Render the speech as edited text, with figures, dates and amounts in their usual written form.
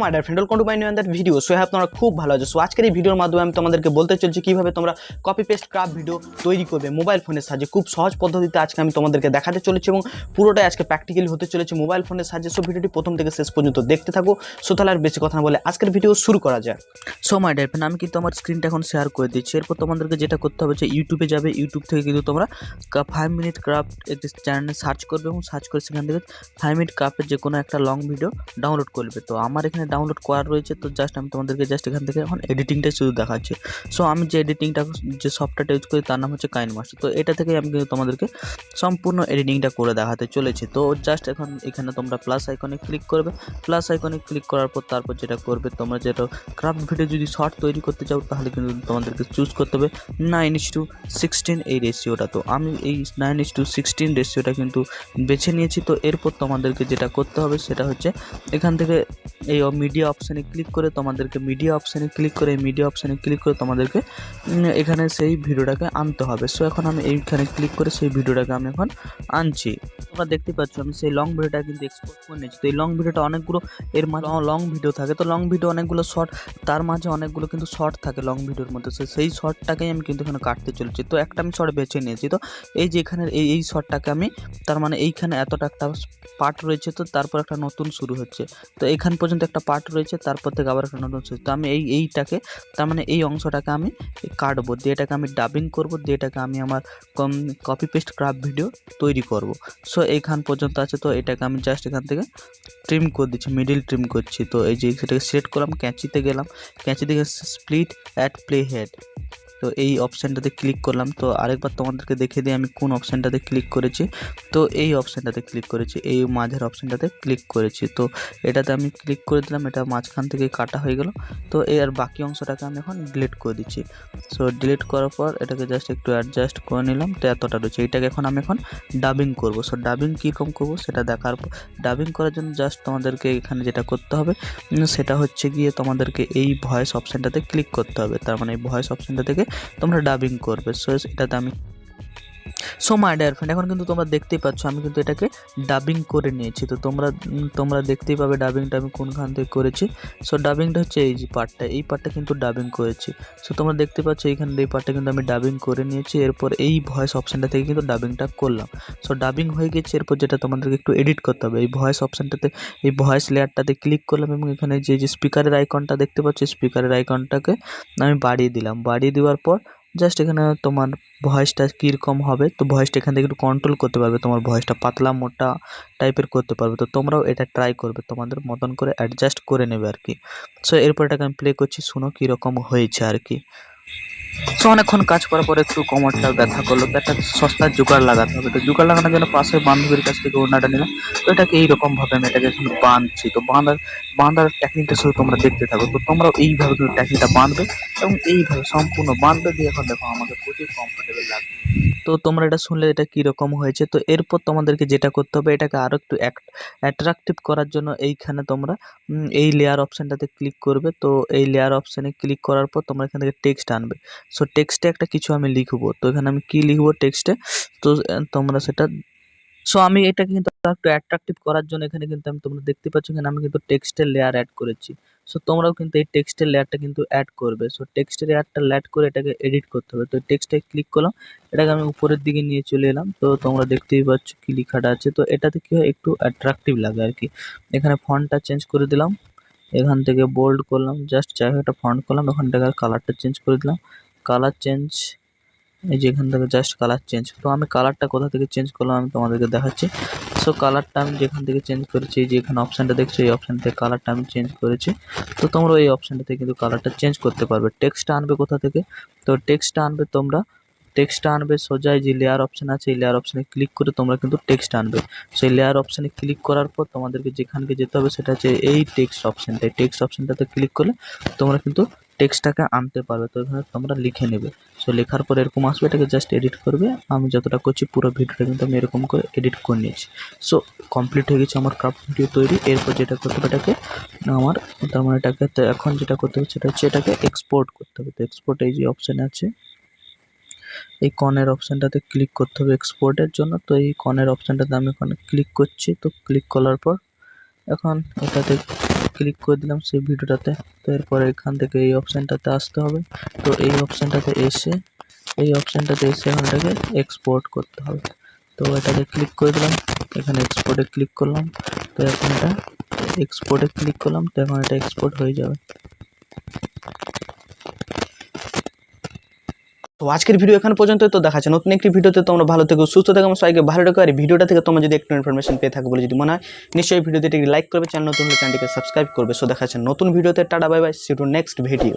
My dear friend, welcome to my new and that video. So আপনারা খুব ভালো আছো। সো আজকের এই ভিডিওর মাধ্যমে আমি তোমাদেরকে বলতে চলছি কিভাবে তোমরা কপি পেস্ট ক্রাফট ভিডিও তৈরি করবে মোবাইল ফোনের সাহায্যে। খুব সহজ পদ্ধতিতে আজকে আমি তোমাদেরকে দেখাতে চলেছি এবং পুরোটাই আজকে প্র্যাকটিক্যালি হতে চলেছে মোবাইল ফোনের সাহায্যে। সো ভিডিওটি প্রথম থেকে শেষ পর্যন্ত দেখতে থাকো। সো তাহলে আর বেশি কথা না বলে আজকের ভিডিও শুরু করা যায়। সো মাই ডিয়ার ফ্রেন্ড, আমি কিন্তু আমার স্ক্রিনটা এখন শেয়ার করে দিচ্ছি। এরপর তোমাদেরকে যেটা করতে হবে যে ইউটিউবে যাবে, ইউটিউব থেকে কিন্তু তোমরা 5 মিনিট ক্রাফট একটি চ্যানেলে সার্চ করবে এবং সার্চ করে সেখান থেকে 5 মিনিট ক্রাফটের যে কোনো একটা লং ভিডিও ডাউনলোড করবে। তো আমার এখানে ডাউনলোড করা রয়েছে, তো জাস্ট আমি তোমাদেরকে জাস্ট এখান থেকে এখন এডিটিংটা শুধু দেখাচ্ছি। সো আমি যে এডিটিংটা যে সফটওয়্যারটা ইউজ করি তার নাম হচ্ছে কাইনমাস্টার। তো এটা থেকে আমি কিন্তু তোমাদেরকে সম্পূর্ণ এডিটিংটা করে দেখাতে চলেছি। তো জাস্ট এখন এখানে তোমরা প্লাস আইকনে ক্লিক করবে। প্লাস আইকনে ক্লিক করার পর তারপর যেটা করবে, তোমরা যেটা ক্রাফট ভিডিও যদি শর্ট তৈরি করতে চাও তাহলে কিন্তু তোমাদেরকে চুজ করতে হবে 9:16 এই রেশিওটা। তো আমি এই 9:16 রেশিওটা কিন্তু বেছে নিয়েছি। তো এরপর তোমাদেরকে যেটা করতে হবে সেটা হচ্ছে এখান থেকে এই মিডিয়া অপশানে ক্লিক করে তোমাদেরকে মিডিয়া অপশানে ক্লিক করে তোমাদেরকে এখানে সেই ভিডিওটাকে আনতে হবে। সো এখন আমি এইখানে ক্লিক করে সেই ভিডিওটাকে আমি এখন আনছি। তোমরা দেখতে পাচ্ছ আমি সেই লং ভিডিওটা কিন্তু এক্সপোর্ট করে নিয়েছি। তো এই লং ভিডিওটা অনেকগুলো এর মাঝে লং ভিডিও থাকে, তো লং ভিডিও অনেকগুলো শর্ট, তার মাঝে অনেকগুলো কিন্তু শর্ট থাকে লং ভিডিওর মধ্যে। সেই শর্টটাকেই আমি কিন্তু এখানে কাটতে চলেছি। তো একটা আমি শর্ট বেছে নিয়েছি। তো এই যে এখানে এই শর্টটাকে আমি, তার মানে এইখানে এতটা একটা পার্ট রয়েছে, তো তারপর একটা নতুন শুরু হচ্ছে। তো এইখান পর্যন্ত একটা পার্ট রয়েছে, তারপর থেকে আবার একটা নতুন শুরু। তো আমি এইটাকে, তার মানে এই অংশটাকে আমি কাটবো, দিয়ে এটাকে আমি ডাবিং করব, দিয়ে এটাকে আমি আমার কপি পেস্ট ক্রাফট ভিডিও তৈরি করব। সো এইখান পর্যন্ত আছে। তো এটাকে আমি জাস্ট এখান থেকে ট্রিম করে দিচ্ছি, মিডিল ট্রিম করছি। তো এই যে সেটাকে সিলেক্ট করলাম, ক্যাঁচিতে গেলাম, ক্যাঁচি থেকে স্প্লিট অ্যাট প্লে হেড, তো এই অপশানটাতে ক্লিক করলাম। তো আরেকবার তোমাদেরকে দেখে দিই আমি কোন অপশানটাতে ক্লিক করেছি। তো এই অপশানটাতে ক্লিক করেছি, এই মাঝের অপশানটাতে ক্লিক করেছি। তো এটাতে আমি ক্লিক করে দিলাম, এটা মাঝখান থেকে কাটা হয়ে গেল। তো এর বাকি অংশটাকে আমি এখন ডিলিট করে দিচ্ছি। সো ডিলিট করার পর এটাকে জাস্ট একটু অ্যাডজাস্ট করে নিলাম। তো এতটা রয়েছে, এইটাকে এখন আমি ডাবিং করব। সো ডাবিং কীরকম করবো সেটা দেখার পর, ডাবিং করার জন্য জাস্ট তোমাদেরকে এখানে যেটা করতে হবে সেটা হচ্ছে গিয়ে তোমাদেরকে এই ভয়েস অপশানটাতে ক্লিক করতে হবে। তার মানে এই ভয়েস অপশানটা থেকে তোমরা ডাবিং করবে। সো এটাতে আমি মাই ডিয়ার ফ্রেন্ড, এখন কিন্তু তোমরা দেখতেই পাচ্ছ আমি কিন্তু এটাকে ডাবিং করে নিয়েছি। তো তোমরা দেখতেই পাবে ডাবিংটা আমি কোনখান থেকে করেছি। সো ডাবিংটা হচ্ছে এই যে পার্টটা, এই পার্টটা কিন্তু ডাবিং করেছি। সো তোমরা দেখতে পাচ্ছ এইখানে এই পার্টটা কিন্তু আমি ডাবিং করে নিয়েছি। এরপর এই ভয়েস অপশানটা থেকে কিন্তু ডাবিংটা করলাম। সো ডাবিং হয়ে গেছে। এরপর যেটা তোমাদেরকে একটু এডিট করতে হবে, এই ভয়েস অপশানটাতে, এই ভয়েস লেয়ারটাতে ক্লিক করলাম এবং এখানে যে স্পিকারের আইকনটা দেখতে পাচ্ছ, স্পিকারের আইকনটাকে আমি বাড়িয়ে দিলাম। বাড়িয়ে দেওয়ার পর জাস্ট এখানে তোমার ভয়েসটা কীরকম হবে, তো ভয়েসটা এখান থেকে একটু কন্ট্রোল করতে পারবে, তোমার ভয়েসটা পাতলা মোটা টাইপের করতে পারবে। তো তোমরাও এটা ট্রাই করবে, তোমাদের মতন করে অ্যাডজাস্ট করে নেবে আর কি। সো এরপর এটাকে আমি প্লে করছি, শুনো কীরকম হয়েছে আর কি। সো অনেকক্ষণ কাজ করার পরে একটু কোমরটা ব্যথা করলো, তো একটা সস্তার জোগাড় লাগাতে হবে। তো জোগাড় লাগানোর জন্য পাশের বান্ধবীর কাছ থেকে ওড়নাটা নিলাম। তো এটাকে এইরকমভাবে আমি এটাকে এখন বাঁধছি। তো বাঁধার টেকনিকটা শুধু তোমরা দেখতে থাকো। তো তোমরাও এইভাবে কিন্তু টেকনিকটা বাঁধবে এবং এইভাবে সম্পূর্ণ বাঁধবে, দিয়ে এখন দেখো আমাদের প্রচুর কমফোর্টেবল লাগবে। তো তোমরা এটা শুনলে এটা কীরকম হয়েছে। তো এরপর তোমাদেরকে যেটা করতে হবে, এটাকে আরও একটু অ্যাট্রাকটিভ করার জন্য এইখানে তোমরা এই লেয়ার অপশানটাতে ক্লিক করবে। তো এই লেয়ার অপশানে ক্লিক করার পর তোমরা এখান থেকে টেক্সট আনবে। সো টেক্সটে একটা কিছু আমি লিখবো। তো এখানে আমি কি লিখবো টেক্সটে, তো তোমরা সেটা, সো আমি এটাকে কিন্তু একটু অ্যাট্রাকটিভ করার জন্য এখানে কিন্তু তোমরা দেখতে পাচ্ছ এখানে আমি কিন্তু টেক্সটের লেয়ার অ্যাড করেছি। সো তোমরাও কিন্তু এই টেক্সটের লেয়ারটা কিন্তু অ্যাড করবে। সো টেক্সটের লেয়ারটা অ্যাড করে এটাকে এডিট করতে হবে। তো টেক্সটে ক্লিক করলাম, এটাকে আমি উপরের দিকে নিয়ে চলে এলাম। তো তোমরা দেখতেই পাচ্ছ কি লেখাটা আছে। তো এটাতে কি হয়, একটু অ্যাট্রাকটিভ লাগে আর কি। এখানে ফন্টটা চেঞ্জ করে দিলাম, এখান থেকে বোল্ড করলাম, জাস্ট জায়গাটা একটা ফন্ট করলাম, ওখান থেকে কালারটা চেঞ্জ করে দিলাম। কালার চেঞ্জ, এই যে এখান থেকে জাস্ট কালার চেঞ্জ। তো আমি কালারটা কোথা থেকে চেঞ্জ করলাম আমি তোমাদেরকে দেখাচ্ছি। সো কালারটা আমি যেখান থেকে চেঞ্জ করেছি, এই যে এখানে অপশানটা দেখছো, এই অপশান থেকে কালারটা আমি চেঞ্জ করেছি। তো তোমরা এই অপশানটা থেকে কিন্তু কালারটা চেঞ্জ করতে পারবে। টেক্সটটা আনবে কোথা থেকে, তো টেক্সটটা আনবে সোজা যে লেয়ার অপশান আছে, এই লেয়ার অপশানে ক্লিক করে তোমরা কিন্তু টেক্সট আনবে। সেই লেয়ার অপশানে ক্লিক করার পর তোমাদেরকে যেখানকে যেতে হবে সেটা হচ্ছে এই টেক্সট অপশানটা। এই টেক্সট অপশানটাতে ক্লিক করলে তোমরা কিন্তু টেক্সটটাকে আনতে পারবে। তো এখানে তোমরা লিখে নেবে। সো লেখার পর এরকম আসবে, এটাকে জাস্ট এডিট করবে। আমি যতটা করছি পুরো ভিডিওটা কিন্তু আমি এরকম করে এডিট করে নিয়েছি। সো কমপ্লিট হয়ে গেছে আমার ক্রাফট ভিডিও তৈরি। এরপর যেটা করতে হবে এটাকে আমার, তার মানে এটাকে এখন যেটা করতে হবে সেটা হচ্ছে এটাকে এক্সপোর্ট করতে হবে। তো এক্সপোর্ট এই যে অপশান আছে, এই কর্নার অপশানটাতে ক্লিক করতে হবে এক্সপোর্টের জন্য। তো এই কর্নার অপশানটাতে আমি ওখানে ক্লিক করছি। তো ক্লিক করার পর এখন এটাতে ক্লিক করে দিলাম সেই ভিডিওটাতে। তো এরপরে এখান থেকে এই অপশানটাতে আসতে হবে। তো এই অপশানটাতে এসে এখন এটাকে এক্সপোর্ট করতে হবে। তো এটাতে ক্লিক করে দিলাম, এখানে এক্সপোর্টে ক্লিক করলাম। তো এখন এটা এক্সপোর্টে ক্লিক করলাম, তো এখন এটা এক্সপোর্ট হয়ে যাবে। তো আজকের ভিডিও এখানে পর্যন্ত। তো দেখা যাচ্ছে নতুন একটি ভিডিওতে। তোমরা ভালো থেকো, সুস্থ থেকো, আমার সবাইকে ভালো রেখো। আর এই ভিডিওটা থেকে তোমরা যদি একটু ইনফরমেশন পেয়ে থাকো বলে যদি মনে হয়, নিশ্চয়ই ভিডিওতে একটি লাইক করবে, চ্যানেল নতুন হলে চ্যানেলটিকে সাবস্ক্রাইব করবে। সো দেখা যাচ্ছে নতুন ভিডিওতে। Tata, bye bye, see you to next video.